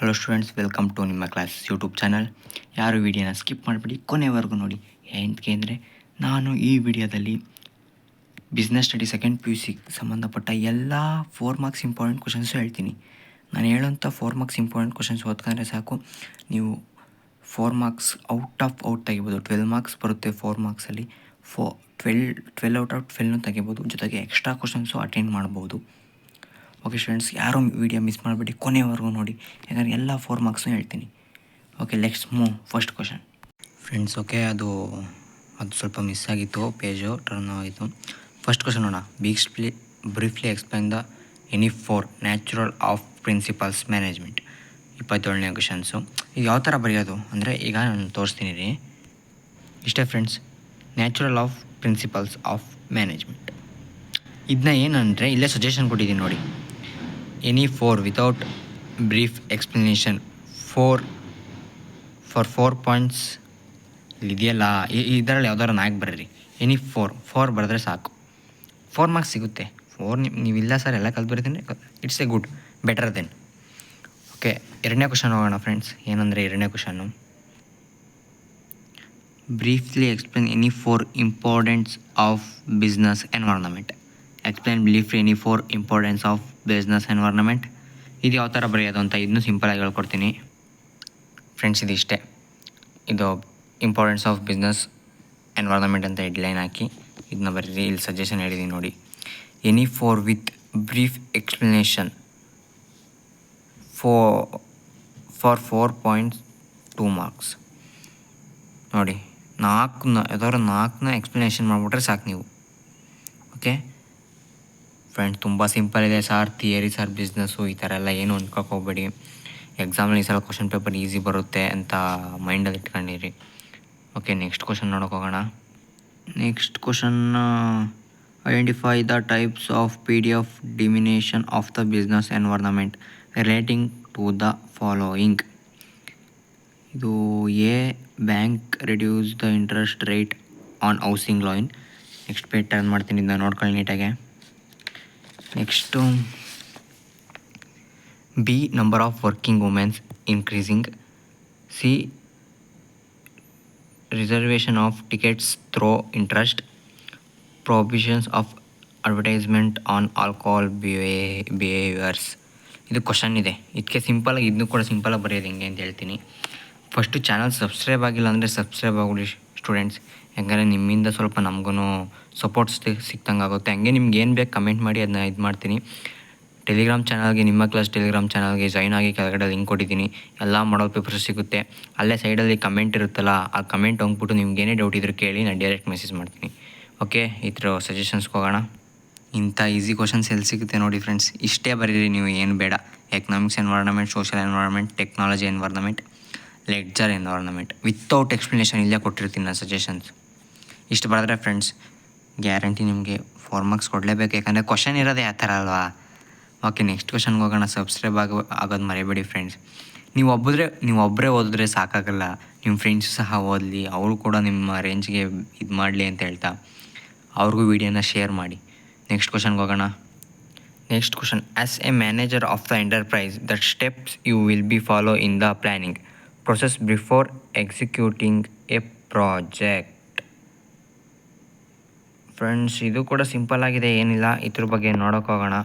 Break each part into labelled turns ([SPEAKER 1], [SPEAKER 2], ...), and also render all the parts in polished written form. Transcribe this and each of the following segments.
[SPEAKER 1] Hello students, welcome to ನಿಮ್ಮ class YouTube channel. ಯಾರು ವಿಡಿಯೋನ ಸ್ಕಿಪ್ ಮಾಡಿಬಿಡಿ, ಕೊನೆವರೆಗೂ ನೋಡಿ. ಏನಕ್ಕೆ ಅಂದರೆ ನಾನು ಈ ವಿಡಿಯೋದಲ್ಲಿ ಬಿಸ್ನೆಸ್ ಸ್ಟಡಿ ಸೆಕೆಂಡ್ PUC ಸಂಬಂಧಪಟ್ಟ ಎಲ್ಲ 4 ಮಾರ್ಕ್ಸ್ ಇಂಪಾರ್ಟೆಂಟ್ ಕ್ವಶನ್ಸು ಹೇಳ್ತೀನಿ. ನಾನು ಹೇಳೋಂಥ 4 ಮಾರ್ಕ್ಸ್ ಇಂಪಾರ್ಟೆಂಟ್ ಕ್ವಶನ್ಸ್ ಓದ್ಕೊಂಡ್ರೆ ಸಾಕು, ನೀವು 4 ಮಾರ್ಕ್ಸ್ ಔಟ್ ತೆಗಿಬೋದು. 12 ಮಾರ್ಕ್ಸ್ ಬರುತ್ತೆ 4 ಮಾರ್ಕ್ಸಲ್ಲಿ. 12 ಔಟ್ ಆಫ್ 12 ತೆಗಿಬೋದು. ಜೊತೆಗೆ ಎಕ್ಸ್ಟ್ರಾ ಕ್ವಶನ್ಸು ಅಟೆಂಡ್ ಮಾಡ್ಬೋದು. ಓಕೆ ಸ್ಟೂಡೆಂಟ್ಸ್, ಯಾರೂ ವಿಡಿಯೋ ಮಿಸ್ ಮಾಡಿಬಿಡಿ, ಕೊನೆವರೆಗೂ ನೋಡಿ, ಯಾಕಂದರೆ ಎಲ್ಲ 4 ಮಾರ್ಕ್ಸ್ನೂ ಹೇಳ್ತೀನಿ. Okay, let's move first question friends. Okay, ಅದು ಸ್ವಲ್ಪ ಮಿಸ್ ಆಗಿತ್ತು, ಪೇಜು ಟರ್ನ್ ಆಯಿತು. ಫಸ್ಟ್ ಕ್ವಶನ್ ನೋಡೋಣ. Briefly explain the any 4 natural of principles management. 27ನೇ ಕ್ವಶನ್ಸು. ಈಗ ಯಾವ ಥರ ಬರೆಯೋದು ಅಂದರೆ, ಈಗ ನಾನು ತೋರಿಸ್ತೀನಿ ರೀ. ಇಷ್ಟೇ friends, natural of principles of management. ಇದನ್ನ ಏನಂದರೆ ಇಲ್ಲೇ ಸಜೆಷನ್ ಕೊಟ್ಟಿದ್ದೀನಿ ನೋಡಿ. Any 4 without brief explanation for 4 points ಇದೆಯಲ್ಲ, ಇದರಲ್ಲಿ ಯಾವ್ದಾರು ನಾಲ್ಕು ಬರ್ರಿ. ಎನಿ 4 ಬರೆದ್ರೆ ಸಾಕು, 4 ಮಾರ್ಕ್ಸ್ ಸಿಗುತ್ತೆ. 4 ನೀವಿಲ್ಲ ಸರ್ ಎಲ್ಲ ಕಲ್ತು ಬರೀತೀನಿ, it's a good, better then. Okay, ಎರಡನೇ ಕ್ವಶನ್ ಹೋಗೋಣ ಫ್ರೆಂಡ್ಸ್. ಏನಂದರೆ ಎರಡನೇ ಕ್ವಶನ್ನು, briefly explain any 4 importance of business environment. Explain briefly any 4 importance of business environment. ಇದು ಯಾವ ಥರ ಬರೆಯೋದು ಅಂತ ಇದನ್ನು ಸಿಂಪಲಾಗಿ ಹೇಳ್ಕೊಡ್ತೀನಿ ಫ್ರೆಂಡ್ಸ್. ಇದಿಷ್ಟೇ, ಇದು ಇಂಪಾರ್ಟೆನ್ಸ್ ಆಫ್ ಬಿಸ್ನೆಸ್ ಎನ್ವೈರ್ನಮೆಂಟ್ ಅಂತ ಹೆಡ್ಲೈನ್ ಹಾಕಿ ಇದನ್ನ ಬರೀರಿ. ಇಲ್ಲಿ ಸಜೆಷನ್ ಹೇಳಿದ್ದೀನಿ ನೋಡಿ. Any 4 with brief explanation for 4.2 marks. ನೋಡಿ, ಯಾವ್ದಾದ್ರು 4ನ ಎಕ್ಸ್ಪ್ಲನೇಷನ್ ಮಾಡಿಬಿಟ್ರೆ ಸಾಕು ನೀವು. ಓಕೆ ಫ್ರೆಂಡ್ಸ್, ತುಂಬ ಸಿಂಪಲ್ ಇದೆ ಸರ್, ಥಿಯರಿ ಸರ್, ಬಿಸ್ನೆಸ್ಸು ಈ ಥರ ಎಲ್ಲ ಏನು ಅಂದ್ಕೊಕ್ಕೆ ಹೋಗ್ಬೇಡಿ. ಎಕ್ಸಾಮಲ್ಲಿ ಈ ಸಲ ಕ್ವಶನ್ ಪೇಪರ್ ಈಸಿ ಬರುತ್ತೆ ಅಂತ ಮೈಂಡಲ್ಲಿ ಇಟ್ಕೊಂಡಿರಿ. ಓಕೆ, ನೆಕ್ಸ್ಟ್ ಕ್ವಶನ್ ನೋಡೋಕೆ ಹೋಗೋಣ. Next question, identify the types of PDF dimension of the business environment relating to the following. ಇದು A, bank reduce the interest rate on housing loan. Next page turn ಮಾಡ್ತೀನಿ, ಇದನ್ನ ನೋಡ್ಕೊಳ್ಳಿ ನೀಟಾಗೆ. Next, B, number of working womens increasing. C, reservation of tickets through interest. Prohibitions of advertisement on alcohol behaviours. ಇದು question ಇದೆ, ಇದಕ್ಕೆ ಸಿಂಪಲಾಗಿ ಇದನ್ನು ಕೂಡ ಸಿಂಪಲಾಗಿ ಬರೆಯೋದು ಹೆಂಗೆ ಅಂತ ಹೇಳ್ತೀನಿ. ಫಸ್ಟು ಚಾನಲ್ ಸಬ್ಸ್ಕ್ರೈಬ್ ಆಗಿಲ್ಲ ಅಂದರೆ ಸಬ್ಸ್ಕ್ರೈಬ್ ಆಗೋಡಿ ಸ್ಟೂಡೆಂಟ್ಸ್, ಯಾಕಂದರೆ ನಿಮ್ಮಿಂದ ಸ್ವಲ್ಪ ನಮಗೂ ಸಪೋರ್ಟ್ಸ್ ಸಿಕ್ತಂಗೆ ಆಗುತ್ತೆ. ಹಂಗೆ ನಿಮ್ಗೆ ಏನು ಬೇಕು ಕಮೆಂಟ್ ಮಾಡಿ, ಅದನ್ನ ಇದು ಮಾಡ್ತೀನಿ. ಟೆಲಿಗ್ರಾಮ್ ಚಾನಲ್ಗೆ, ನಿಮ್ಮ ಕ್ಲಾಸ್ ಟೆಲಿಗ್ರಾಮ್ ಚಾನಲ್ಗೆ ಜಾಯ್ನ್ ಆಗಿ ಕೆಳಗಡೆ ಲಿಂಕ್ ಕೊಟ್ಟಿದ್ದೀನಿ. ಎಲ್ಲ ಮಾಡಲ್ ಪೇಪರ್ಸ್ ಸಿಗುತ್ತೆ. ಅಲ್ಲೇ ಸೈಡಲ್ಲಿ ಕಮೆಂಟ್ ಇರುತ್ತಲ್ಲ, ಆ ಕಮೆಂಟ್ ಹೋಗ್ಬಿಟ್ಟು ನಿಮ್ಗೆ ಏನೇ ಡೌಟ್ ಇದ್ರೂ ಕೇಳಿ, ನಾನು ಡೈರೆಕ್ಟ್ ಮೆಸೇಜ್ ಮಾಡ್ತೀನಿ. ಓಕೆ, ಈ ಥರ ಸಜೆಷನ್ಸ್ಗೆ ಹೋಗೋಣ. ಇಂಥ ಈಸಿ ಕ್ವಶನ್ಸ್ ಎಲ್ಲಿ ಸಿಗುತ್ತೆ ನೋಡಿ ಫ್ರೆಂಡ್ಸ್. ಇಷ್ಟೇ ಬರೀರಿ, ನೀವು ಏನು ಬೇಡ. Economics environment, social environment, technology environment, ledger environment without explanation ಇಲ್ಲೇ ಕೊಟ್ಟಿರ್ತೀನಿ ನಾನು ಸಜೆಷನ್ಸ್. ಇಷ್ಟು ಬರೆದ್ರೆ ಫ್ರೆಂಡ್ಸ್ ಗ್ಯಾರಂಟಿ ನಿಮಗೆ 4 ಮಾರ್ಕ್ಸ್ ಕೊಡಲೇಬೇಕು, ಯಾಕಂದರೆ ಕ್ವಶನ್ ಇರೋದೇ ಆ ಥರ ಅಲ್ವಾ. ಓಕೆ, ನೆಕ್ಸ್ಟ್ ಕ್ವಶನ್ಗೆ ಹೋಗೋಣ. ಸಬ್ಸ್ಕ್ರೈಬ್ ಆಗೋದು ಮರಿಬೇಡಿ ಫ್ರೆಂಡ್ಸ್. ನೀವು ಒಬ್ಬರೇ ಓದಿದ್ರೆ ಸಾಕಾಗಲ್ಲ, ನಿಮ್ಮ ಫ್ರೆಂಡ್ಸು ಸಹ ಓದಲಿ, ಅವರು ಕೂಡ ನಿಮ್ಮ ರೇಂಜ್ಗೆ ಇದು ಮಾಡಲಿ ಅಂತ ಹೇಳ್ತಾ ಅವ್ರಿಗೂ ವೀಡಿಯೋನ ಶೇರ್ ಮಾಡಿ. ನೆಕ್ಸ್ಟ್ ಕ್ವಶನ್ಗೆ ಹೋಗೋಣ. Next question, as a manager of the enterprise that steps you will be follow in the planning process before executing a project. Friends, ಇದು ಕೂಡ ಸಿಂಪಲ್ ಆಗಿದೆ, ಏನಿಲ್ಲ. ಇದ್ರ ಬಗ್ಗೆ ನೋಡೋಕೆ ಹೋಗೋಣ.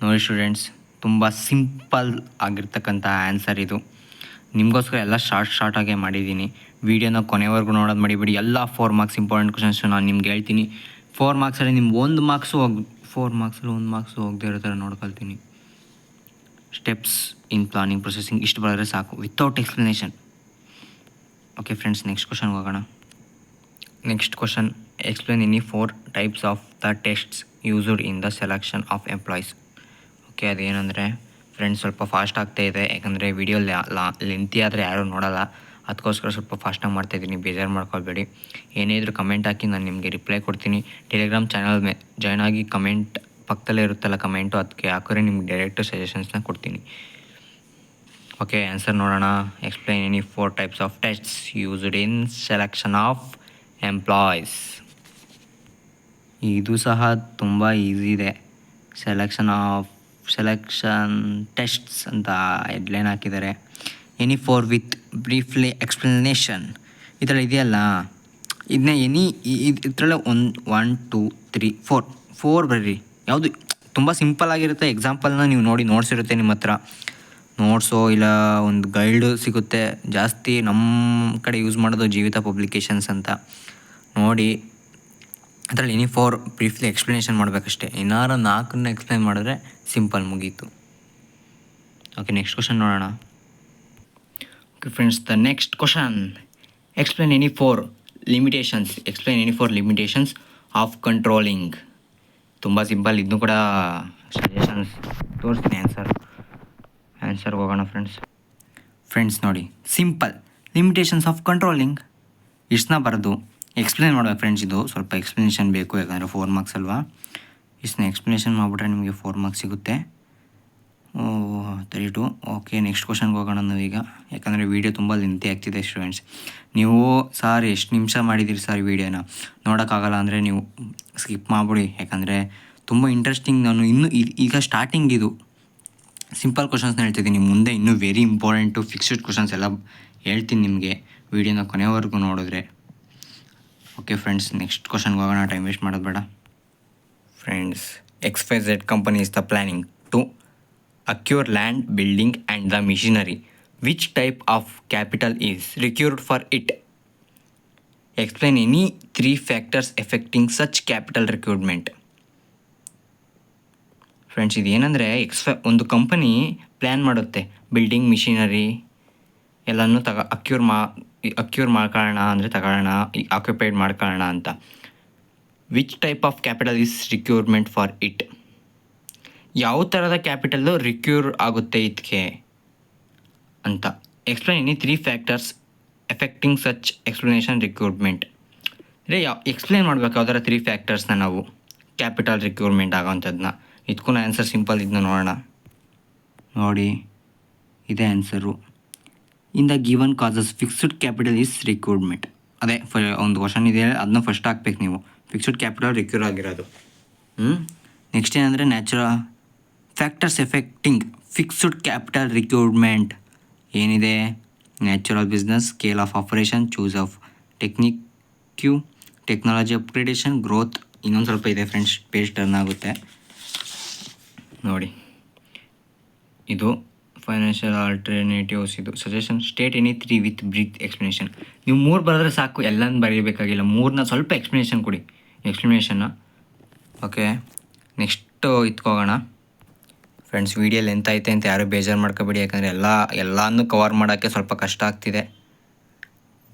[SPEAKER 1] ನೋಡಿ ಸ್ಟೂಡೆಂಟ್ಸ್, ತುಂಬ ಸಿಂಪಲ್ ಆಗಿರ್ತಕ್ಕಂಥ ಆನ್ಸರ್ ಇದು. ನಿಮಗೋಸ್ಕರ ಎಲ್ಲ ಶಾರ್ಟಾಗೆ ಮಾಡಿದ್ದೀನಿ. ವೀಡಿಯೋನ ಕೊನೆವರೆಗೂ ನೋಡೋದು ಮಾಡಿಬಿಡಿ. ಎಲ್ಲ 4 ಮಾರ್ಕ್ಸ್ ಇಂಪಾರ್ಟೆಂಟ್ ಕ್ವಶನ್ಸು ನಾನು ನಿಮ್ಗೆ ಹೇಳ್ತೀನಿ. 4 ಮಾರ್ಕ್ಸಲ್ಲಿ ನಿಮ್ಗೆ 1 ಮಾರ್ಕ್ಸು 4 ಮಾರ್ಕ್ಸಲ್ಲಿ 1 ಮಾರ್ಕ್ಸು ಹೋಗದೇ ಇರೋ ಥರ ನೋಡ್ಕೊಳ್ತೀನಿ. ಸ್ಟೆಪ್ಸ್ ಇನ್ ಪ್ಲಾನಿಂಗ್ ಪ್ರೊಸೆಸಿಂಗ್ ಇಷ್ಟು ಬರೆದ್ರೆ ಸಾಕು, without explanation. Okay friends, next ಕ್ವಶನ್ಗೆ ಹೋಗೋಣ. Next question, explain any 4 types of the tests used in the selection of employees. Okay, ಅದೇನೆಂದರೆ ಫ್ರೆಂಡ್ಸ್ ಸ್ವಲ್ಪ ಫಾಸ್ಟ್ ಆಗ್ತಾಯಿದೆ, ಯಾಕಂದರೆ ವಿಡಿಯೋ ಲೆಂತಿ ಆದರೆ ಯಾರೂ ನೋಡೋಲ್ಲ, ಅದಕ್ಕೋಸ್ಕರ ಸ್ವಲ್ಪ ಫಾಸ್ಟಾಗಿ ಮಾಡ್ತಾಯಿದ್ದೀನಿ, ಬೇಜಾರು ಮಾಡ್ಕೊಳ್ಬೇಡಿ. ಏನೇ ಇದ್ರೂ ಕಮೆಂಟ್ ಹಾಕಿ, ನಾನು ನಿಮಗೆ ರಿಪ್ಲೈ ಕೊಡ್ತೀನಿ. ಟೆಲಿಗ್ರಾಮ್ ಚಾನಲ್ ಜಾಯ್ನ್ ಆಗಿ ಕಮೆಂಟ್ ಪಕ್ಕದಲ್ಲೇ ಇರುತ್ತಲ್ಲ ಕಮೆಂಟು, ಅದಕ್ಕೆ ಹಾಕಿದ್ರೆ ನಿಮ್ಗೆ ಡೈರೆಕ್ಟು ಸಜೆಷನ್ಸ್ನ ಕೊಡ್ತೀನಿ. ಓಕೆ, ಆನ್ಸರ್ ನೋಡೋಣ. Explain any 4 types of tests used in selection of employees. ಇದು ಸಹ ತುಂಬ ಈಸಿ ಇದೆ. ಸೆಲೆಕ್ಷನ್ ಆಫ್ ಸೆಲೆಕ್ಷನ್ ಟೆಸ್ಟ್ಸ್ ಅಂತ ಹೆಡ್ಲೈನ್ ಹಾಕಿದ್ದಾರೆ. Any four with briefly explanation ಇದರಲ್ಲಿ ಇದೆಯಲ್ಲ, ಇದನ್ನ ಇದರಲ್ಲೇ 1 2 3 4 ಬರ್ರಿ. ಯಾವುದು ತುಂಬ ಸಿಂಪಲ್ ಆಗಿರುತ್ತೆ. ಎಕ್ಸಾಂಪಲ್ನ ನೀವು ನೋಡಿ ನೋಟ್ಸ್ ಇರುತ್ತೆ ನಿಮ್ಮ ಹತ್ರ, ನೋಟ್ಸು ಇಲ್ಲ ಒಂದು ಗೈಡು ಸಿಗುತ್ತೆ. ಜಾಸ್ತಿ ನಮ್ಮ ಕಡೆ ಯೂಸ್ ಮಾಡೋದು ಜೀವಿತ ಪಬ್ಲಿಕೇಶನ್ಸ್ ಅಂತ ನೋಡಿ. ಅದರಲ್ಲಿ ಎನಿ ಫೋರ್ ಬ್ರೀಫ್ಲಿ ಎಕ್ಸ್ಪ್ಲನೇಷನ್ ಮಾಡಬೇಕಷ್ಟೇ. ಏನಾರು 4 ಎಕ್ಸ್ಪ್ಲೈನ್ ಮಾಡಿದ್ರೆ ಸಿಂಪಲ್ ಮುಗೀತು. ಓಕೆ, ನೆಕ್ಸ್ಟ್ ಕ್ವಶನ್ ನೋಡೋಣ. Okay friends, the next question, explain any four limitations of controlling. ತುಂಬ ಸಿಂಪಲ್. ಇದನ್ನು ಕೂಡ ಸಜೆಷನ್ಸ್ ತೋರಿಸ್ತೀನಿ. ಆನ್ಸರ್ಗೆ ಹೋಗೋಣ ಫ್ರೆಂಡ್ಸ್ ನೋಡಿ, ಸಿಂಪಲ್ ಲಿಮಿಟೇಷನ್ಸ್ ಆಫ್ ಕಂಟ್ರೋಲಿಂಗ್ ಇಷ್ಟನ್ನ ಬರೆದು ಎಕ್ಸ್ಪ್ಲೇನ್ ಮಾಡ್ಬೇಕು ಫ್ರೆಂಡ್ಸ್. ಇದು ಸ್ವಲ್ಪ ಎಕ್ಸ್ಪ್ಲನೇಷನ್ ಬೇಕು, ಯಾಕಂದರೆ 4 ಮಾರ್ಕ್ಸ್ ಅಲ್ವಾ. ಇಷ್ಟನ್ನ ಎಕ್ಸ್ಪ್ಲನೇಷನ್ ಮಾಡಿಬಿಟ್ರೆ ನಿಮಗೆ 4 ಮಾರ್ಕ್ಸ್ ಸಿಗುತ್ತೆ. 32. ಓಕೆ, ನೆಕ್ಸ್ಟ್ ಕ್ವಶನ್ಗೆ ಹೋಗೋಣ ನಾವೀಗ, ಯಾಕಂದರೆ ವೀಡಿಯೋ ತುಂಬ ಲೆಂತಿ ಆಗ್ತಿದೆ ಸ್ಟೂಡೆಂಟ್ಸ್. ನೀವು ಸರ್ ಎಷ್ಟು ನಿಮಿಷ ಮಾಡಿದ್ದೀರಿ ಸರ್ ವೀಡಿಯೋನ, ನೋಡೋಕ್ಕಾಗಲ್ಲ ಅಂದರೆ ನೀವು ಸ್ಕಿಪ್ ಮಾಡಿಬಿಡಿ. ಯಾಕಂದರೆ ತುಂಬ ಇಂಟ್ರೆಸ್ಟಿಂಗ್. ನಾನು ಈಗ ಸ್ಟಾರ್ಟಿಂಗ್ ಇದು ಸಿಂಪಲ್ ಕ್ವಶನ್ಸ್ನ ಹೇಳ್ತಿದ್ದೀನಿ. ಮುಂದೆ ಇನ್ನೂ ವೆರಿ ಇಂಪಾರ್ಟೆಂಟು ಫಿಕ್ಸ್ಡ್ ಕ್ವಶನ್ಸ್ ಎಲ್ಲ ಹೇಳ್ತೀನಿ ನಿಮಗೆ, ವೀಡಿಯೋನ ಕೊನೆವರೆಗೂ ನೋಡಿದ್ರೆ. ಓಕೆ ಫ್ರೆಂಡ್ಸ್, ನೆಕ್ಸ್ಟ್ ಕ್ವಶನ್ಗೆ ಹೋಗೋಣ, ಟೈಮ್ ವೇಸ್ಟ್ ಮಾಡೋದು ಬೇಡ. Friends, XYZ company is the planning to acquire land, building and the machinery. Which type of capital is required for it? Explain any 3 factors affecting such capital recruitment. Friends, ಇದೇನೆಂದರೆ ಒಂದು company plan ಮಾಡುತ್ತೆ, building, machinery ಎಲ್ಲನೂ acquire ಮಾಡ್ಕೊಳ್ಳೋಣ ಅಂದರೆ ತಗೊಳ್ಳೋಣ, occupied ಮಾಡ್ಕೊಳ್ಳೋಣ ಅಂತ. Which type of capital is requirement for it? ಯಾವ ಥರದ ಕ್ಯಾಪಿಟಲ್ಲು ರಿಕ್ಯೂರ್ ಆಗುತ್ತೆ ಇದಕ್ಕೆ ಅಂತ. Explain any 3 factors affecting such explanation recruitment. ಅಂದರೆ ಎಕ್ಸ್ಪ್ಲೈನ್ ಮಾಡಬೇಕು ಯಾವ್ದಾರ 3 ಫ್ಯಾಕ್ಟರ್ಸ್ನ ನಾವು ಕ್ಯಾಪಿಟಲ್ ರಿಕ್ರೂಟ್ಮೆಂಟ್ ಆಗೋವಂಥದ್ದನ್ನ. ಇದಕ್ಕೂ ಆನ್ಸರ್ ಸಿಂಪಲ್, ಇದನ್ನ ನೋಡೋಣ. ನೋಡಿ, ಇದೇ answer. In the given causes fixed capital is recruitment. ಅದೇ ಒಂದು ಕ್ವಶನ್ ಇದೆ, ಅದನ್ನ ಫಸ್ಟ್ ಹಾಕ್ಬೇಕು ನೀವು. ಫಿಕ್ಸ್ಡ್ ಕ್ಯಾಪಿಟಲ್ ರಿಕ್ಯೂರ್ ಆಗಿರೋದು. ನೆಕ್ಸ್ಟ್ ಏನಂದರೆ natural factors affecting fixed capital recruitment ಏನಿದೆ? Natural business, scale of operation, choose of technology upgradation, growth. ಇನ್ನೊಂದು ಸ್ವಲ್ಪ ಇದೆ ಫ್ರೆಂಡ್ಸ್, ಪೇಜ್ ಟರ್ನ್ ಆಗುತ್ತೆ ನೋಡಿ. ಇದು ಫೈನಾನ್ಷಿಯಲ್ ಆಲ್ಟರ್ನೇಟಿವ್ಸ್. ಇದು suggestion, state any 3 with brief explanation. ನೀವು 3 ಬರೆದ್ರೆ ಸಾಕು, ಎಲ್ಲನೂ ಬರೀಬೇಕಾಗಿಲ್ಲ. 3ನ ಸ್ವಲ್ಪ ಎಕ್ಸ್ಪ್ಲನೇಷನ್ ಕೊಡಿ, ಎಕ್ಸ್ಪ್ಲನೇಷನ್ನ. ಓಕೆ, ನೆಕ್ಸ್ಟು ಇತ್ಕೋಗೋಣ ಫ್ರೆಂಡ್ಸ್. ವೀಡಿಯೋ ಲೆಂತ್ ಐತೆ ಅಂತ ಯಾರು ಬೇಜಾರು ಮಾಡ್ಕೋಬೇಡಿ, ಯಾಕಂದರೆ ಎಲ್ಲನೂ ಕವರ್ ಮಾಡೋಕ್ಕೆ ಸ್ವಲ್ಪ ಕಷ್ಟ ಆಗ್ತಿದೆ.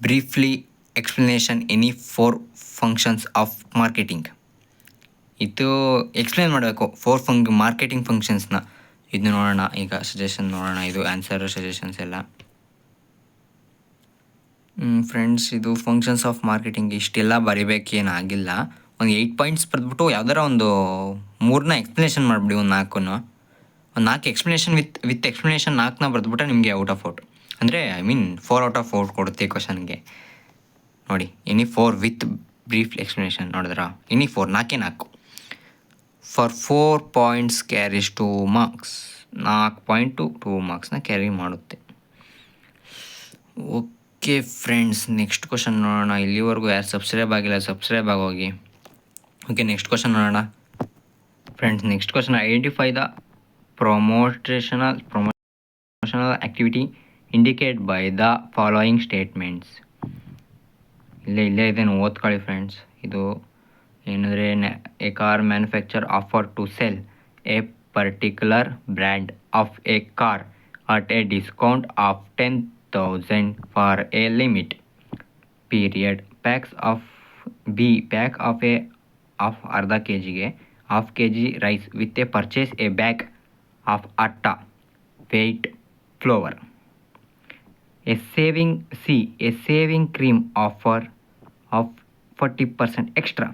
[SPEAKER 1] Briefly explanation any 4 functions of marketing. ಇದು ಎಕ್ಸ್ಪ್ಲೇನ್ ಮಾಡಬೇಕು 4 ಮಾರ್ಕೆಟಿಂಗ್ ಫಂಕ್ಷನ್ಸ್ನ. ಇದನ್ನ ನೋಡೋಣ ಈಗ, ಸಜೆಷನ್ ನೋಡೋಣ. ಇದು ಆನ್ಸರ್ ಸಜೆಷನ್ಸ್ ಎಲ್ಲ ಫ್ರೆಂಡ್ಸ್. ಇದು ಫಂಕ್ಷನ್ಸ್ ಆಫ್ ಮಾರ್ಕೆಟಿಂಗ್ ಇಷ್ಟೆಲ್ಲ ಬರಿಬೇಕೇನಾಗಿಲ್ಲ. ಒಂದು 8 ಪಾಯಿಂಟ್ಸ್ ಬರೆದ್ಬಿಟ್ಟು ಯಾವ್ದಾರ ಒಂದು 3ನ ಎಕ್ಸ್ಪ್ಲನೇಷನ್ ಮಾಡಿಬಿಡಿ. ಒಂದು 4 ಎಕ್ಸ್ಪ್ಲನೇಷನ್ ವಿತ್ ಎಕ್ಸ್ಪ್ಲನೇಷನ್ 4ನ ಬರೆದ್ಬಿಟ್ರೆ ನಿಮಗೆ ಔಟ್ ಆಫ್ 4, ಅಂದರೆ 4 ಔಟ್ ಆಫ್ 4 ಕೊಡುತ್ತೆ ಕ್ವಶನ್ಗೆ. ನೋಡಿ, ಎನಿ 4 ವಿತ್ ಬ್ರೀಫ್ ಎಕ್ಸ್ಪ್ಲನೇಷನ್ ನೋಡಿದ್ರಾ? Any 4 for 4 points carries 2 marks. 4 point 2 ಮಾರ್ಕ್ಸ್ನ ಕ್ಯಾರಿ ಮಾಡುತ್ತೆ. ಓಕೆ ಫ್ರೆಂಡ್ಸ್, ನೆಕ್ಸ್ಟ್ ಕ್ವಶನ್ ನೋಡೋಣ. ಇಲ್ಲಿವರೆಗೂ ಯಾರು ಸಬ್ಸ್ಕ್ರೈಬ್ ಆಗಿಲ್ಲ, ಸಬ್ಸ್ಕ್ರೈಬ್ ಆಗೋಗಿ. ಓಕೆ, ನೆಕ್ಸ್ಟ್ ಕ್ವಶನ್ ನೋಡೋಣ friends. Next question, identify the promotional activity indicate by the following statements. ಇಲ್ಲೇ ಇದನ್ನು ಓದ್ಕೊಳ್ಳಿ ಫ್ರೆಂಡ್ಸ್. ಇದು ಏನಂದರೆ, a car manufacturer offer to sell a particular brand of a car at A discount of 10,000 for a limit period. Pack of ಅರ್ಧ kgಗೆ ½ kg rice with a purchase a bag of atta wheat flour. A saving cream offer of 40% extra.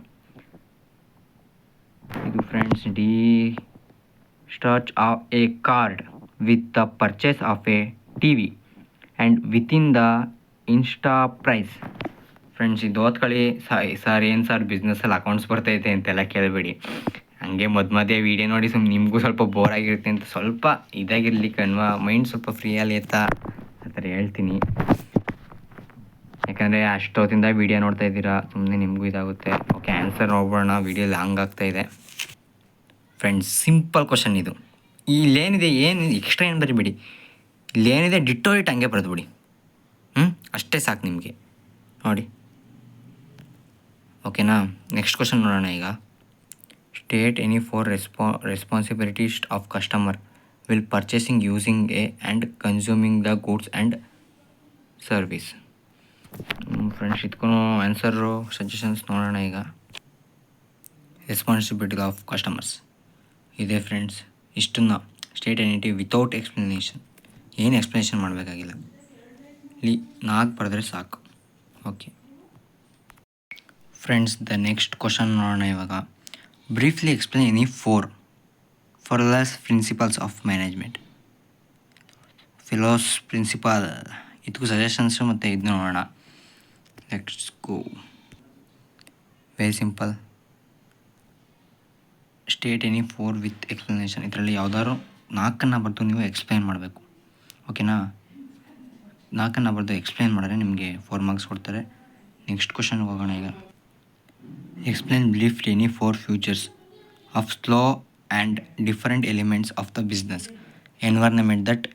[SPEAKER 1] ಇದು friends, starch of a card with the purchase of a TV and within the insta price. Friends, ಇದು ಓದ್ಕೊಳ್ಳಿ. Sir ಏನು sir ಬಿಸ್ನೆಸ್ಸಲ್ಲಿ accounts ಬರ್ತೈತೆ ಅಂತೆಲ್ಲ ಕೇಳಬೇಡಿ. ಹಂಗೆ ಮಧ್ಯೆ video ನೋಡಿ ಸುಮ್ಮನೆ ನಿಮಗೂ ಸ್ವಲ್ಪ ಬೋರ್ ಆಗಿರುತ್ತೆ ಅಂತ ಸ್ವಲ್ಪ ಇದಾಗಿರ್ಲಿಕ್ಕೆ ಅನ್ವಾ ಮೈಂಡ್ ಸ್ವಲ್ಪ ಫ್ರೀಯಲ್ಲಿ ಎತ್ತಾ ಆ ಥರ ಹೇಳ್ತೀನಿ. ಯಾಕಂದರೆ ಅಷ್ಟೊತ್ತಿಂದ ವೀಡಿಯೋ ನೋಡ್ತಾ ಇದ್ದೀರಾ, ಸುಮ್ಮನೆ ನಿಮಗೂ ಇದಾಗುತ್ತೆ. ಓಕೆ, ಆನ್ಸರ್ ನೋಡ್ಬೋಣ. ವೀಡಿಯೋ ಲಾಂಗ್ ಆಗ್ತಾಯಿದೆ ಫ್ರೆಂಡ್ಸ್. ಸಿಂಪಲ್ ಕ್ವಶನ್ ಇದು. ಇಲ್ಲೇನಿದೆ, ಏನು ಎಕ್ಸ್ಟ್ರಾ ಏನು ಬರಿಬೇಡಿ. ಇಲ್ಲೇನಿದೆ ಡಿಟ್ಟೋ ಇಟ್ಟು ಹಂಗೆ ಬರೆದ್ಬಿಡಿ. ಅಷ್ಟೇ ಸಾಕು ನಿಮಗೆ ನೋಡಿ. ಓಕೆನಾ? ನೆಕ್ಸ್ಟ್ ಕ್ವಶನ್ ನೋಡೋಣ ಈಗ. State any four responsibilities of customer will purchasing using a and consuming the goods and service. Friends, ಇದಕ್ಕೂ ಆನ್ಸರು ಸಜೆಷನ್ಸ್ ನೋಡೋಣ ಈಗ. ರೆಸ್ಪಾನ್ಸಿಬಿಲಿಟಿ ಆಫ್ ಕಸ್ಟಮರ್ಸ್ ಇದೆ ಫ್ರೆಂಡ್ಸ್. ಇಷ್ಟನ್ನು ಸ್ಟೇಟ್ ಎನಿಟಿ ವಿತೌಟ್ ಎಕ್ಸ್ಪ್ಲನೇಷನ್, ಏನು ಎಕ್ಸ್ಪ್ಲನೇಷನ್ ಮಾಡಬೇಕಾಗಿಲ್ಲ. ಇಲ್ಲಿ 4 ಬರೆದ್ರೆ ಸಾಕು. Okay friends, the next question ನೋಡೋಣ ಇವಾಗ. Briefly explain any 4 formulas principles of management. Fayol's principle, ಇದಕ್ಕೂ ಸಜೆಷನ್ಸು ಮತ್ತು ಇದು ನೋಡೋಣ. Let's go. Very simple. State any 4 with explanation. ಇದರಲ್ಲಿ ಯಾವುದಾದ್ರು 4 ಬರೆದು ನೀವು ಎಕ್ಸ್ಪ್ಲೈನ್ ಮಾಡಬೇಕು. ಓಕೆನಾ? 4 ಬರೆದು ಎಕ್ಸ್ಪ್ಲೈನ್ ಮಾಡಿದ್ರೆ ನಿಮಗೆ 4 ಮಾರ್ಕ್ಸ್ ಕೊಡ್ತಾರೆ. ನೆಕ್ಸ್ಟ್ ಕ್ವಶನ್ಗೆ ಹೋಗೋಣ ಈಗ. Explain briefly any 4 futures of slow and different elements of the business environment that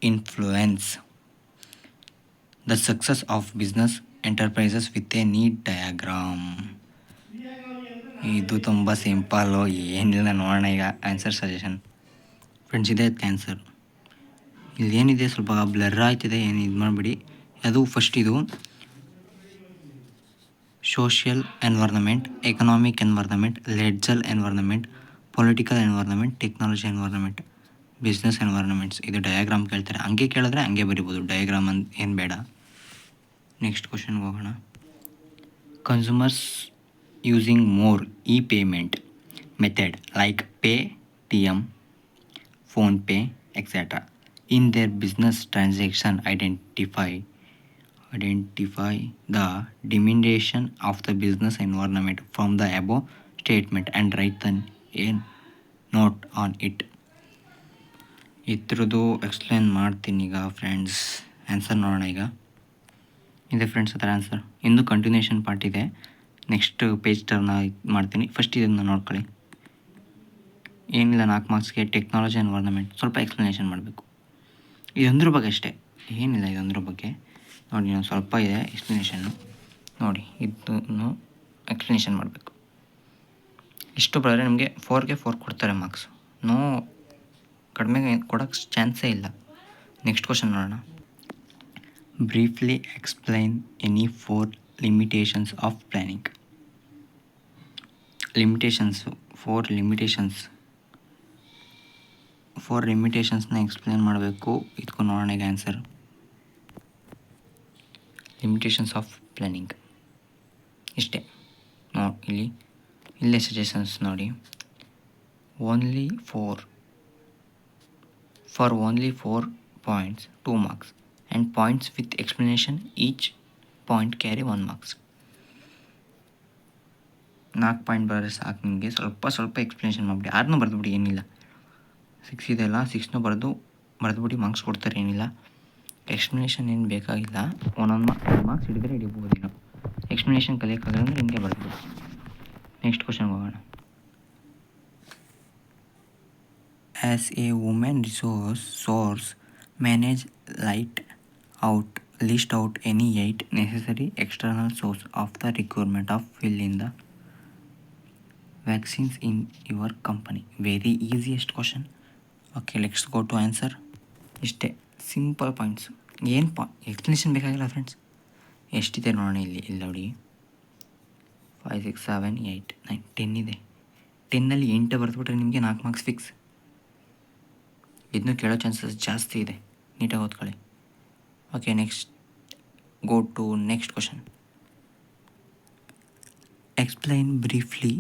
[SPEAKER 1] influence the success of business enterprises with a neat diagram. ಇದು ತುಂಬ ಸಿಂಪಲ್ಲು, ಏನಿಲ್ಲ. ನೋಡೋಣ ಈಗ ಆನ್ಸರ್ ಸಜೆಷನ್. ಫ್ರೆಂಡ್ಸ್, ಇದೆ ಅದಕ್ಕೆ ಆನ್ಸರ್. ಇಲ್ಲೇನಿದೆ ಸ್ವಲ್ಪ ಬ್ಲರ್ ಆಯ್ತಿದೆ, ಏನು ಇದು ಮಾಡಿಬಿಡಿ. ಅದು ಫಸ್ಟ್ ಇದು social environment, economic environment, legal environment, political environment, technology environment, business environments. ಇದು ಡಯಾಗ್ರಾಮ್ ಕೇಳ್ತಾರೆ, ಹಂಗೆ ಕೇಳಿದ್ರೆ ಹಂಗೆ ಬರಿಬೋದು, ಡಯಾಗ್ರಾಮ್ ಅಂತ ಏನು ಬೇಡ. ನೆಕ್ಸ್ಟ್ ಕ್ವಶನ್ಗೆ ಹೋಗೋಣ. Consumers using more E payment method like Paytm, PhonePe, etcetera in their business transaction. Identify the diminution of the business environment from the above statement and write a note on it. ಇದ್ರದ್ದು explain ಮಾಡ್ತೀನಿ ಈಗ friends. Answer ನೋಡೋಣ ಈಗ. ಇದೆ friends ಅದರ answer. ಇನ್ನೂ continuation part ಇದೆ, next page ಟರ್ನ ಮಾಡ್ತೀನಿ. ಫಸ್ಟ್ ಇದನ್ನು ನೋಡ್ಕೊಳ್ಳಿ. ಏನಿಲ್ಲ, 4 ಮಾರ್ಕ್ಸ್ಗೆ ಟೆಕ್ನಾಲಜಿ ಎನ್ವೈರ್ನಮೆಂಟ್ ಸ್ವಲ್ಪ ಎಕ್ಸ್ಪ್ಲನೇಷನ್ ಮಾಡಬೇಕು. ಇದೊಂದ್ರ ಬಗ್ಗೆ ಅಷ್ಟೇ, ಏನಿಲ್ಲ. ಇದೊಂದ್ರ ಬಗ್ಗೆ ನೋಡಿ, ನಾನು ಸ್ವಲ್ಪ ಇದೆ ಎಕ್ಸ್ಪ್ಲನೇಷನ್ನು ನೋಡಿ. ಇದನ್ನು ಎಕ್ಸ್ಪ್ಲನೇಷನ್ ಮಾಡಬೇಕು. ಇಷ್ಟು ಬರೆದ್ರೆ ನಿಮಗೆ 4ಗೆ 4 ಕೊಡ್ತಾರೆ ಮಾರ್ಕ್ಸ್. ನೋ ಕಡಿಮೆ ಕೊಡೋಕ್ಕೆ ಚಾನ್ಸೇ ಇಲ್ಲ. ನೆಕ್ಸ್ಟ್ ಕ್ವಶನ್ ನೋಡೋಣ. Briefly explain any 4 limitations of planning. Limitations 4 ಲಿಮಿಟೇಷನ್ಸ್ನ ಎಕ್ಸ್ಪ್ಲೇನ್ ಮಾಡಬೇಕು. ಇದಕ್ಕೂ ನೋಡೋಣ ಈಗ ಆನ್ಸರ್. ಲಿಮಿಟೇಷನ್ಸ್ ಆಫ್ ಪ್ಲ್ಯಾನಿಂಗ್ ಇಷ್ಟೇ. ಇಲ್ಲೇ ಸಜೆಷನ್ಸ್ ನೋಡಿ. Only 4 points 2 marks and points with explanation each point carry 1 marks. 4 point ಬರೋದ್ರೆ ಸಾಕು ನಿಮಗೆ. ಸ್ವಲ್ಪ ಎಕ್ಸ್ಪ್ಲನೇಷನ್ ಮಾಡಿಬಿಡಿ. 6 ಬರೆದ್ಬಿಡಿ, ಏನಿಲ್ಲ. 6 ಇದೆಲ್ಲ, 6 ಬರೆದ್ಬಿಡಿ, ಮಾರ್ಕ್ಸ್ ಕೊಡ್ತಾರೆ, ಏನಿಲ್ಲ. ಎಕ್ಸ್ಪ್ಲನೇಷನ್ ಏನು ಬೇಕಾಗಿಲ್ಲ. ಒಂದೊಂದು ಮಾರ್ಕ್ಸ್ ಹಿಡಿದ್ರೆ ಹಿಡಿಬೋದು. ನಾವು ಎಕ್ಸ್ಪ್ಲನೇಷನ್ ಕಲಿಯೋಕ್ಕಾಗಲ್ಲ ಅಂದರೆ ಹಿಂಗೆ ಬರೆದ್ಬಿಡಿ. ನೆಕ್ಸ್ಟ್ ಕ್ವಶನ್ಗೆ ಹೋಗೋಣ. As a women resource source manage list out any 8 necessary external source of the requirement of fill in the vaccines in your company. Very easiest question. Okay, let's go to answer. ಇಷ್ಟೇ simple points, ಏನು explanation ಬೇಕಾಗಿಲ್ಲ friends. ಎಷ್ಟಿದೆ ನೋಡೋಣ. ಇಲ್ಲಿ ನೋಡಿ, 5 6 7 8 9 10 ಇದೆ. 10ನಲ್ಲಿ 8 ಬರೆದ್ಬಿಟ್ರೆ ನಿಮಗೆ 4 marks fix. ಇದನ್ನು ಕೇಳೋ ಚಾನ್ಸಸ್ ಜಾಸ್ತಿ ಇದೆ, ನೀಟಾಗಿ ಓದ್ಕೊಳ್ಳಿ. ಓಕೆ, next go to next question. Explain briefly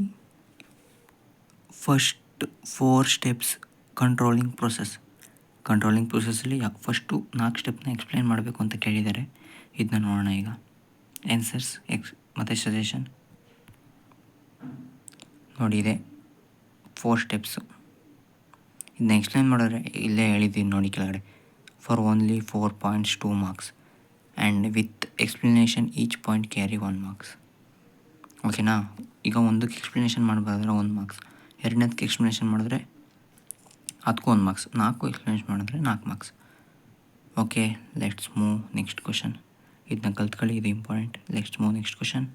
[SPEAKER 1] first 4 steps controlling ಪ್ರೊಸೆಸ್ಸಲ್ಲಿ ಫಸ್ಟು 4 ಸ್ಟೆಪ್ನ ಎಕ್ಸ್ಪ್ಲೈನ್ ಮಾಡಬೇಕು ಅಂತ ಕೇಳಿದ್ದಾರೆ. ಇದನ್ನ ನೋಡೋಣ ಈಗ. ಆನ್ಸರ್ಸ್ ಮತ್ತು ಸಜೆಷನ್ ನೋಡಿ. ಇದೆ 4 ಸ್ಟೆಪ್ಸು. ಇದನ್ನ ಎಕ್ಸ್ಪ್ಲೈನ್ ಮಾಡಿದ್ರೆ ಇಲ್ಲೇ ಹೇಳಿದ್ದೀನಿ ನೋಡಿ ಕೆಳಗಡೆ. For only 4 points 2 marks and with explanation each point carry 1 marks. ಓಕೆನಾ? ಈಗ ಒಂದಕ್ಕೆ ಎಕ್ಸ್ಪ್ಲನೇಷನ್ ಮಾಡಬಾರ್ದ್ರೆ 1 ಮಾರ್ಕ್ಸ್, ಎರಡನೇದಕ್ಕೆ ಎಕ್ಸ್ಪ್ಲನೇಷನ್ ಮಾಡಿದ್ರೆ ಅದಕ್ಕೂ 1 ಮಾರ್ಕ್ಸ್, 4 ಎಕ್ಸ್ಪ್ಲನೇಷನ್ ಮಾಡಿದ್ರೆ 4 marks. Okay, let's move next question. ಇದನ್ನ ಕಲ್ತ್ಕೊಳ್ಳಿ, ಇದು important. Let's move next question.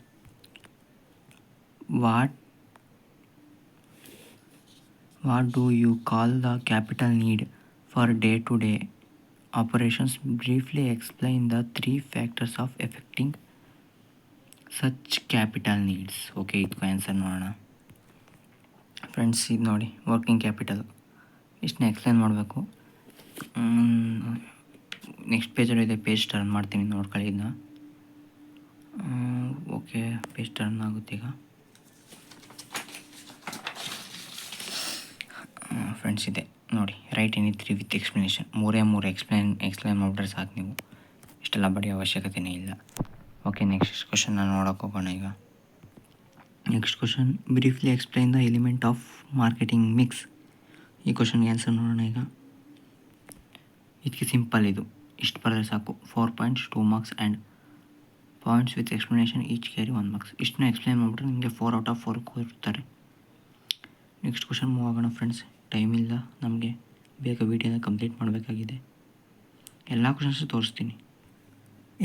[SPEAKER 1] What do you call the capital need for day to day operations? Briefly explain the 3 factors of affecting such capital needs. Okay, ಇದಕ್ಕೂ answer ನೋಡೋಣ friends. ಇದು ನೋಡಿ, working capital. ಇಷ್ಟನ್ನ explain ಮಾಡಬೇಕು. Next ಪೇಜಲ್ಲಿ ಇದೆ, page turn ಮಾಡ್ತೀನಿ, ನೋಡ್ಕೊಳ್ಳಿ ಇದನ್ನ. Okay, page turn ಆಗುತ್ತೆ ಈಗ. ಫ್ರೆಂಡ್ಸ್ ಇದೆ ನೋಡಿ, ರೈಟ್ ಎನಿ 3 ವಿತ್ ಎಕ್ಸ್ಪ್ಲನೇಷನ್. ಮೂರೇ ಎಕ್ಸ್ಪ್ಲೈನ್ ಮಾಡಿಬಿಟ್ರೆ ಸಾಕು, ನೀವು ಇಷ್ಟೆಲ್ಲ ಬಡಿಯೋ ಅವಶ್ಯಕತೆಯೇ ಇಲ್ಲ. ಓಕೆ, ನೆಕ್ಸ್ಟ್ ಕ್ವಶನ್ ನಾನು ನೋಡೋಕೆ ಹೋಗೋಣ ಈಗ. Next question, briefly explain the element of marketing mix. ಈ ಕ್ವಶನ್ಗೆ ಆನ್ಸರ್ ನೋಡೋಣ ಈಗ. ಇದಕ್ಕೆ ಸಿಂಪಲ್, ಇದು ಇಷ್ಟು ಬರೆದ್ರೆ ಸಾಕು. 4 points 2 marks and points with explanation each carry 1 marks. ಇಷ್ಟನ್ನ ಎಕ್ಸ್ಪ್ಲೈನ್ ಮಾಡಿಬಿಟ್ರೆ ನಿಮಗೆ 4 ಔಟ್ ಆಫ್ 4 ಕೊಡ್ತಾರೆ. ನೆಕ್ಸ್ಟ್ ಕ್ವಶನ್ ಮೂವ್ ಆಗೋಣ ಫ್ರೆಂಡ್ಸ್. ಟೈಮ್ ಇಲ್ಲ ನಮಗೆ, ಬೇಗ ವೀಡಿಯೋನ ಕಂಪ್ಲೀಟ್ ಮಾಡಬೇಕಾಗಿದೆ. ಎಲ್ಲ ಕ್ವಶನ್ಸು ತೋರಿಸ್ತೀನಿ.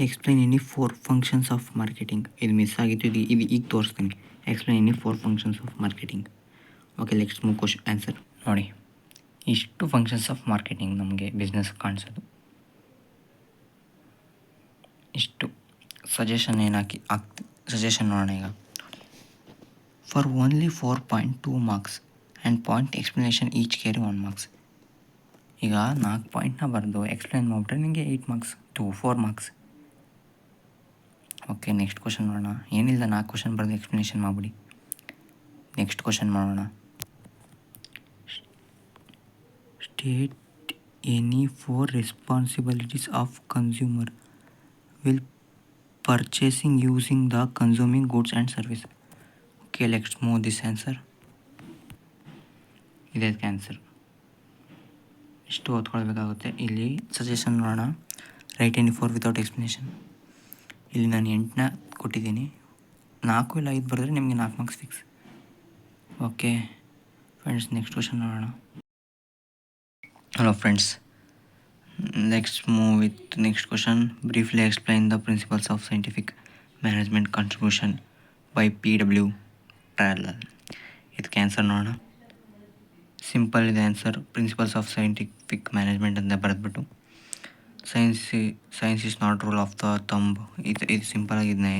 [SPEAKER 1] Explain any 4 functions of marketing. ಇದು ಮಿಸ್ ಆಗಿತ್ತು, ಇದು ಈಗ ತೋರಿಸ್ತೀನಿ. Explain any 4 functions of marketing. Okay, let's move question answer ನೋಡಿ. ಇಷ್ಟು ಫಂಕ್ಷನ್ಸ್ ಆಫ್ ಮಾರ್ಕೆಟಿಂಗ್ ನಮಗೆ ಬಿಸ್ನೆಸ್ ಕಾಣಿಸೋದು. ಇಷ್ಟು ಸಜೆಷನ್ ಸಜೆಷನ್ ನೋಡೋಣ ಈಗ. For only 4.2 marks and point explanation each carry 1 marks. ಈಗ 4 ಪಾಯಿಂಟ್ನ ಬರೆದು ಎಕ್ಸ್ಪ್ಲೈನ್ ಮಾಡಿಬಿಟ್ರೆ ನಿಮಗೆ 8 marks, 4 marks. Okay, next question ನೋಡೋಣ. ಏನಿಲ್ಲ, 4 ಕ್ವಶನ್ ಬರೆದು ಎಕ್ಸ್ಪ್ಲನೇಷನ್ ಮಾಡಿಬಿಡಿ. ನೆಕ್ಸ್ಟ್ ಕ್ವಶನ್ ಮಾಡೋಣ. State any 4 responsibilities of consumer will purchasing using the consuming goods and service. Okay, let's move this answer. ಇದಕ್ಕೆ ಆನ್ಸರ್ ಇಷ್ಟು ಓದ್ಕೊಳ್ಬೇಕಾಗುತ್ತೆ. ಇಲ್ಲಿ ಸಜೆಷನ್ ನೋಡೋಣ. Right any 4 without explanation. ಇಲ್ಲಿ ನಾನು 8ನ ಕೊಟ್ಟಿದ್ದೀನಿ. 4 ಇಲ್ಲ 5 ಬರೆದ್ರೆ ನಿಮಗೆ 4 marks fix. Okay friends, next question ನೋಡೋಣ. Hello friends, let's move with next question. Briefly explain the principles of scientific management contribution by PW Taylor. ಇದಕ್ಕೆ ಆನ್ಸರ್ ನೋಡೋಣ. ಸಿಂಪಲ್ ಇದೆ answer. Principles of scientific management ಅಂತ ಬರೆದ್ಬಿಟ್ಟು, science is not rule of the thumb. ಇದು simple ಆಗಿದ್ದೆ.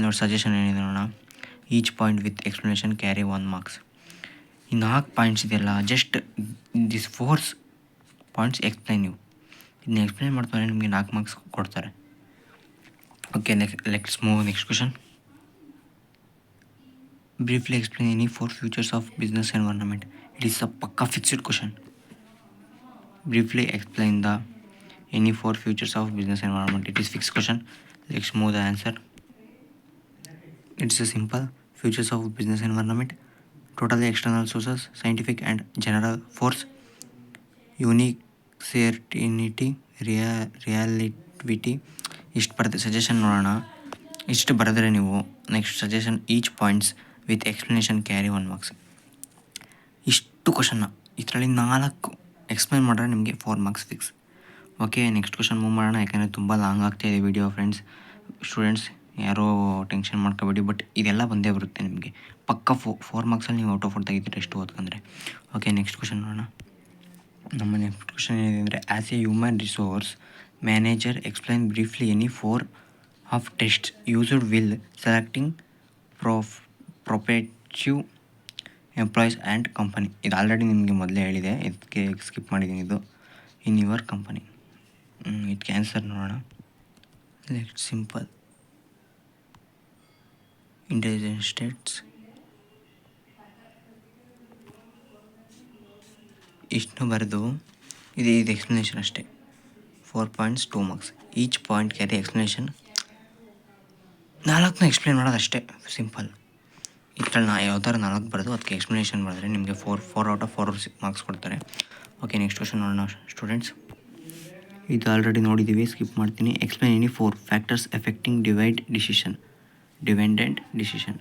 [SPEAKER 1] ನೋಡಿ suggestion ಏನಿದೆ ನೋಡೋಣ. Each point with explanation carry 1 marks. ಈ 4 ಪಾಯಿಂಟ್ಸ್ ಇದೆಯಲ್ಲ, ಜಸ್ಟ್ ದಿಸ್ 4 ಪಾಯಿಂಟ್ಸ್ ಎಕ್ಸ್ಪ್ಲೈನ್. ನೀವು ಇದನ್ನ ಎಕ್ಸ್ಪ್ಲೈನ್ ಮಾಡ್ತಾರೆ ನಿಮಗೆ 4 ಮಾರ್ಕ್ಸ್ ಕೊಡ್ತಾರೆ. Okay, let's move next question. Briefly explain any 4 futures of business environment. It is a ಪಕ್ಕಾ fixed question. Briefly explain the any 4 futures of business environment. It is fixed question. Let's move the answer. It's a simple. Futures of business environment, totally external sources, scientific and general force, unique certainty, relativity. ಇಷ್ಟು ಬರೆದು suggestion ನೋಡೋಣ. ಇಷ್ಟು ಬರೆದ್ರೆ ನೀವು next suggestion each points with explanation carry 1 marks. ಇಷ್ಟು ಕ್ವಶನ್ನ ಇದರಲ್ಲಿ 4 explain ಮಾಡಿದ್ರೆ ನಿಮಗೆ 4 marks fix. Okay, next question move ಮಾಡೋಣ. ಯಾಕಂದರೆ ತುಂಬ ಲಾಂಗ್ ಆಗ್ತಾಯಿದೆ ವಿಡಿಯೋ ಫ್ರೆಂಡ್ಸ್. ಸ್ಟೂಡೆಂಟ್ಸ್ ಯಾರೋ ಟೆನ್ಷನ್ ಮಾಡ್ಕೋಬೇಡಿ, ಬಟ್ ಇದೆಲ್ಲ ಬಂದೇ ಬರುತ್ತೆ ನಿಮಗೆ ಪಕ್ಕ. 4 ಮಾರ್ಕ್ಸಲ್ಲಿ ನೀವು ಔಟ್ ಆಫ್ ಔಟ್ ತೆಗಿತೀರ ಎಷ್ಟು ಓದ್ಕೊಂಡ್ರೆ. ಓಕೆ, ನೆಕ್ಸ್ಟ್ ಕ್ವಶನ್ ನೋಡೋಣ. ನಮ್ಮ ನೆಕ್ಸ್ಟ್ ಕ್ವಶನ್ ಏನಿದೆ ಅಂದರೆ, as a human resource manager explain briefly any 4 of tests used will selecting prospective employees and company. ಇದು ಆಲ್ರೆಡಿ ನಿಮಗೆ ಮೊದಲೇ ಹೇಳಿದೆ, ಇದಕ್ಕೆ ಸ್ಕಿಪ್ ಮಾಡಿದ್ದೀನಿ. ಇದು ಇನ್ ಯುವರ್ ಕಂಪನಿ. ಇದಕ್ಕೆ ಆನ್ಸರ್ ನೋಡೋಣ. Let's simple. Intelligent states. ಇಷ್ಟು ಬರೆದು ಇದು ಎಕ್ಸ್ಪ್ಲನೇಷನ್ ಅಷ್ಟೇ. 4 points 2 marks. Each point carry explanation. 4ನ ಎಕ್ಸ್ಪ್ಲೇನ್ ಮಾಡೋದು ಅಷ್ಟೇ, ಸಿಂಪಲ್. ಇದ್ರಲ್ಲಿ ಯಾವ್ದಾರು 4 ಬರೆದು ಅದಕ್ಕೆ ಎಕ್ಸ್ಪ್ಲನೇಷನ್ ಬರೆದ್ರೆ ನಿಮಗೆ 4 ಔಟ್ ಆಫ್ 4 ಮಾರ್ಕ್ಸ್ ಕೊಡ್ತಾರೆ. ಓಕೆ, ನೆಕ್ಸ್ಟ್ ಕ್ವಶನ್ ನೋಡೋಣ ಸ್ಟೂಡೆಂಟ್ಸ್. ಇದು ಆಲ್ರೆಡಿ ನೋಡಿದ್ದೀವಿ, ಸ್ಕಿಪ್ ಮಾಡ್ತೀನಿ. Explain any 4 factors affecting dependent decision.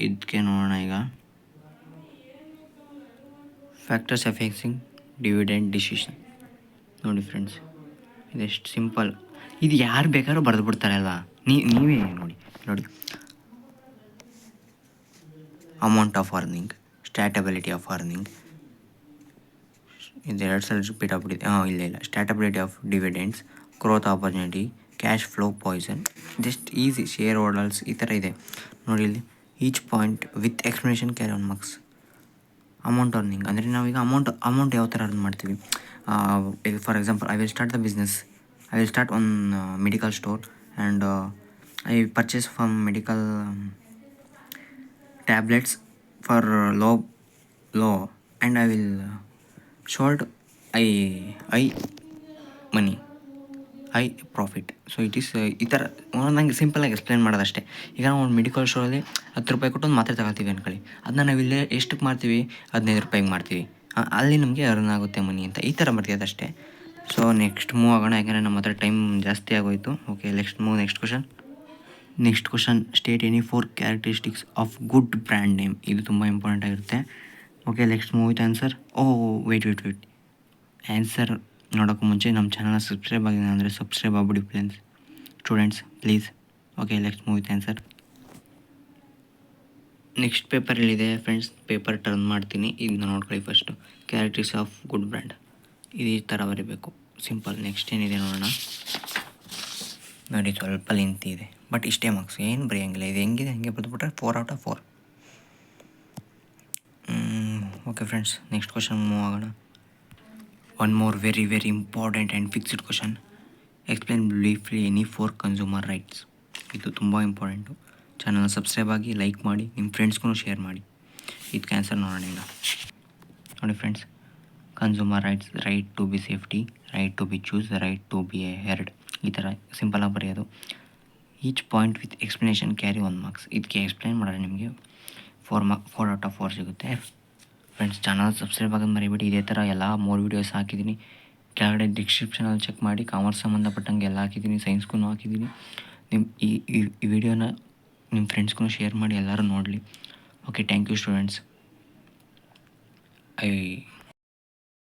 [SPEAKER 1] ಇದಕ್ಕೆ ನೋಡೋಣ ಈಗ. ಫ್ಯಾಕ್ಟರ್ಸ್ ಎಫೆಕ್ಟಿಂಗ್ ಡಿವಿಡೆಂಟ್ ಡಿಸಿಷನ್ ನೋಡಿ ಫ್ರೆಂಡ್ಸ್, ಇದೆಷ್ಟು ಸಿಂಪಲ್. ಇದು ಯಾರು ಬೇಕಾದ್ರೂ ಬರೆದು ಬಿಡ್ತಾರೆ ಅಲ್ವಾ, ನೀವೇ ನೋಡಿ. Amount of earning, stability of earning, ಇದು 2 ಸಲ ರಿಪೀಟ್ ಆಗ್ಬಿಟ್ಟಿದೆ. ಇಲ್ಲ stability of dividends, growth opportunity, cash flow position, just easy, shareholders, ಈ ಥರ ಇದೆ ನೋಡಿ. ಇಲ್ಲಿ each point with explanation carry 1 marks. Amount earning ಅಂದರೆ ನಾವೀಗ ಅಮೌಂಟ್ ಯಾವ ಥರ ಅರ್ನ್ ಮಾಡ್ತೀವಿ. For example, I will start the business. I will start one medical store and I purchase from medical tablets for low and I will sold I money, I profit. So it is ಈ ಥರ ನಂಗೆ ಸಿಂಪಲಾಗಿ explain ಮಾಡೋದಷ್ಟೇ. ಈಗ ನಾವು ಒಂದು medical ಸ್ಟೋರಲ್ಲಿ 10 ರೂಪಾಯಿ ಕೊಟ್ಟು ಒಂದು ಮಾತ್ರೆ ತಗೊಳ್ತೀವಿ ಅಂದ್ಕೊಳ್ಳಿ, ಅದನ್ನ ನಾವಿಲ್ಲೇ ಎಷ್ಟಕ್ಕೆ ಮಾಡ್ತೀವಿ, 15 ರೂಪಾಯಿಗೆ ಮಾಡ್ತೀವಿ. ಅಲ್ಲಿ ನಮಗೆ ಅರ್ನ್ ಆಗುತ್ತೆ ಮನಿ ಅಂತ, ಈ ಥರ ಬರ್ತಿದ್ದಷ್ಟೇ. ಸೊ ನೆಕ್ಸ್ಟ್ ಮೂವ್ ಆಗೋಣ, ಯಾಕಂದರೆ ನಮ್ಮ ಹತ್ರ ಟೈಮ್ ಜಾಸ್ತಿ ಆಗೋಯಿತು. Okay, next question. State any 4 characteristics of good brand name. ಇದು ತುಂಬ ಇಂಪಾರ್ಟೆಂಟ್ ಆಗಿರುತ್ತೆ. Okay, next move with answer. Wait answer ನೋಡೋಕ್ಕೂ ಮುಂಚೆ ನಮ್ಮ ಚಾನಲ್ನ ಸಬ್ಸ್ಕ್ರೈಬ್ ಆಗಿದೆ ಅಂದರೆ ಸಬ್ಸ್ಕ್ರೈಬ್ ಆಗ್ಬಿಡಿ students please. Okay, next move with answer. Next ಪೇಪರಲ್ಲಿದೆ ಫ್ರೆಂಡ್ಸ್, ಪೇಪರ್ ಟರ್ನ್ ಮಾಡ್ತೀನಿ, ಇದನ್ನ ನೋಡ್ಕೊಳ್ಳಿ first. Characteristics of good brand, ಇದು ಈ ಥರ ಬರೀಬೇಕು, ಸಿಂಪಲ್. ನೆಕ್ಸ್ಟ್ ಏನಿದೆ ನೋಡೋಣ. ನೋಡಿ, ಸ್ವಲ್ಪ ಲೆಂತಿ ಇದೆ, ಬಟ್ ಇಷ್ಟೇ ಮಾರ್ಕ್ಸ್, ಏನು ಬರೆಯೋಂಗಿಲ್ಲ. ಇದು ಹೆಂಗಿದೆ ಹಂಗೆ ಬರೆದುಬಿಟ್ರೆ 4 out of 4. Okay friends, next question move ಆಗೋಣ. One more very important and fixed question. Explain briefly any 4 consumer rights. ಇದು ತುಂಬ ಇಂಪಾರ್ಟೆಂಟು. ಚಾನಲ್ನ ಸಬ್ಸ್ಕ್ರೈಬ್ ಆಗಿ, ಲೈಕ್ ಮಾಡಿ, ನಿಮ್ಮ ಫ್ರೆಂಡ್ಸ್ಗೂ ಶೇರ್ ಮಾಡಿ. ಇದಕ್ಕೆ ಆನ್ಸರ್ ನೋಡೋಣ ಈಗ. ನೋಡಿ friends, consumer rights: right to be safety, right to be choose, right to be heard. ಈ ಥರ ಸಿಂಪಲಾಗಿ ಬರೆಯೋದು. Each point with explanation carry 1 marks. ಇದಕ್ಕೆ ಎಕ್ಸ್ಪ್ಲೈನ್ ಮಾಡಿದ್ರೆ ನಿಮಗೆ 4 ಔಟ್ ಆಫ್ 4 ಸಿಗುತ್ತೆ. ಫ್ರೆಂಡ್ಸ್, ಚಾನಲ್ ಸಬ್ಸ್ಕ್ರೈಬ್ ಆಗೋದು ಮರಿಬೇಡಿ. ಇದೇ ಥರ ಎಲ್ಲ 3 ವೀಡಿಯೋಸ್ ಹಾಕಿದ್ದೀನಿ, ಕೆಳಗಡೆ ಡಿಸ್ಕ್ರಿಪ್ಷನಲ್ಲಿ ಚೆಕ್ ಮಾಡಿ. ಕಾಮರ್ಸ್ ಸಂಬಂಧಪಟ್ಟಂಗೆ ಎಲ್ಲ ಹಾಕಿದ್ದೀನಿ, ಸೈನ್ಸ್ಗೂ ಹಾಕಿದ್ದೀನಿ. ನಿಮ್ಮ ಈ ವಿಡಿಯೋನ ನಿಮ್ಮ ಫ್ರೆಂಡ್ಸ್ಗೂ ಶೇರ್ ಮಾಡಿ, ಎಲ್ಲರೂ ನೋಡಲಿ. Okay, thank you students.